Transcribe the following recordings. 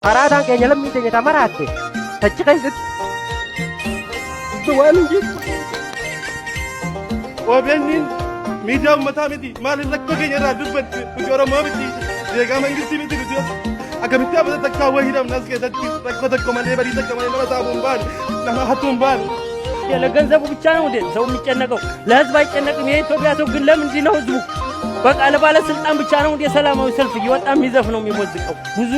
Karaadhaan keenya lammii teenya tamaraatte tachi keessatti waan hin jirtu. OBN'n miidiyaa uummataa miti maaliif rakkoo keenya irraa dubbatti nuti Oromoo miti deegaa mangistii miti nuti akkamitti abata takkaa wayii hidhamnas keessatti rakkoo tokko malee badii tokko malee nama saamuu hin baane nama hatuu hin baane. ለገንዘቡ ብቻ ነው እንዴ ሰው የሚጨነቀው? ለህዝብ አይጨነቅም? የኢትዮጵያ ሰው ግን ለምንድን ነው ህዝቡ በቃ ለባለስልጣን ብቻ ነው እንዴ ሰላማዊ ሰልፍ እየወጣ የሚዘፍ ነው የሚሞዝቀው? ብዙ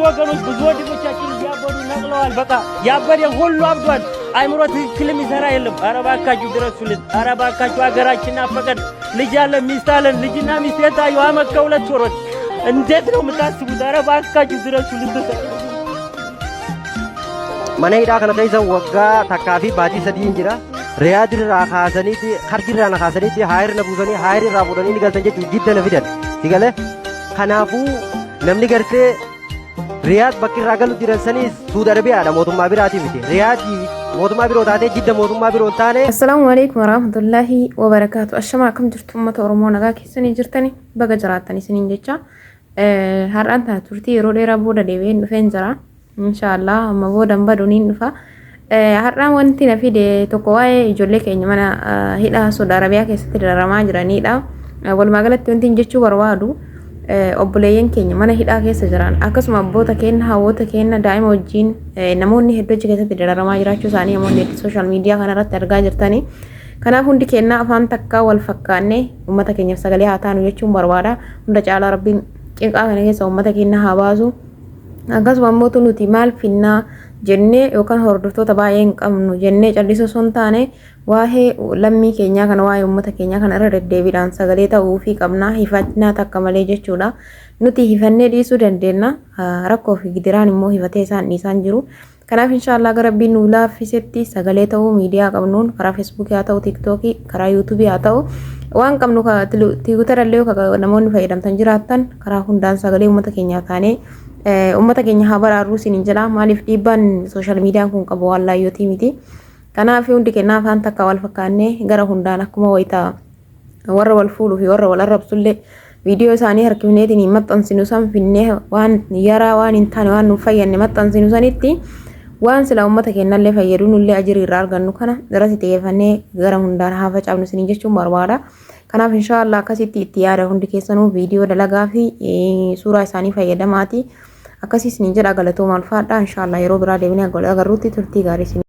ወገኖች ብዙ ወንድሞቻችን እያበዱ ነቅለዋል። በቃ ያበደ ሁሉ አብዷል። አይምሮ ትክክል የሚሰራ የለም። ኧረ እባካችሁ ድረሱልን። ኧረ እባካችሁ ሀገራችን አፈቀድ ልጅ አለን ሚስት አለን። ልጅና ሚስት የታዩ አመት ከሁለት ወሮች እንዴት ነው የምታስቡት? ኧረ እባካችሁ ድረሱልን። Mana hidhaa kana keessa waggaa takkaa fi baatii sadii hin jira. Riyaad irraa kaasaniiti harki irraa na kaasaniiti haayir na buusanii haayir irraa fuudhanii ni galtan jechuun jidda na fidan. Sigale kanaafuu namni gartee Riyaad bakki irraa galu jiran sanis Suudi Arabiyaadha mootummaa biraatii miti. Riyaad mootummaa biroo taatee jidda mootummaa biroo hin taane. Assalaamu alaykum warahmatullahi wabarakaatu. Ashama akkam jirtu uummata Oromoo nagaa keessanii jirtani baga jiraattan isiniin jecha. Har'aan tana turtii yeroo dheeraa booda deebi'een dhufeen jira. Inshallah amma boodan baduuniin dhufa. Har'aan wanti na fide tokko waa'ee ijoollee keenya mana hidhaa Suudi Arabiyaa keessatti dararamaa jiranidha. Walumaa galatti wanti jechuu barbaadu obboleeyyan keenya mana hidhaa keessa jiran akkasuma abboota keenya hawwoota keenya daa'ima wajjin namoonni hedduu achi keessatti dararamaa jiraachuu isaanii namoonni sooshaal miidiyaa kanarratti argaa jirtani. Kanaaf hundi keenya afaan takkaa wal fakkaannee uummata keenyaaf sagalee haa taanu jechuun barbaada. Hunda caalaa rabbiin cinqaa kana keessa uummata keenya haa baasu. Akkasuma immoo nuti maal finnaa jennee yookaan hordoftoota baay'ee hin qabnu jennee callisoo osoo hin taane waa'ee lammii keenyaa kana waa'ee uummata keenyaa kana irra deddeebiidhaan sagalee ta'uu fi qabnaa hifannaa takka malee jechuudha. Nuti hifannee dhiisuu dandeenya. Rakkoo fi gidiraan immoo hifatee isaan dhiisaan jiru. Kanaaf inshallah gara rabbiin nu laaffisetti sagalee ta'uu miidiyaa qabnuun karaa feesbuukii haa ta'u tiiktookii karaa yuutuubii haa ta'u waan qabnu tiwutara illee namoonni fayyadamtan jiraattan karaa hundaan sagalee uummata keenyaa taanee ummata keenya haa baraaruu isiniin jedha. Maaliif dhiibbaan sooshaal miidiyaan kun qabu waan laayyootii miti. Kanaaf hundi keenya afaan takka wal fakkaannee gara hundaan akkuma wayitaa warra wal fuudhuu fi warra wal arrabsullee viidiyoo isaanii harkifneetiin hin maxxansinu san finnee waan yaraa waan hin taane waan nuuf fayyadne maxxansinu sanitti waan sila ummata keenyallee fayyaduu nullee ajirii irraa argannu kana irratti xiyyeeffannee gara hundaan haa facaafnu isiniin jechuun barbaada. Kanaaf inshallah akkasitti itti yaada hundi keessanuu viidiyoo dalagaa fi suuraa isaanii fayyadamaati. Akkasiis ni jedha galatoomaa ulfaadha. Inshallah yeroo biraa deebinee agarruutti turtii gaarii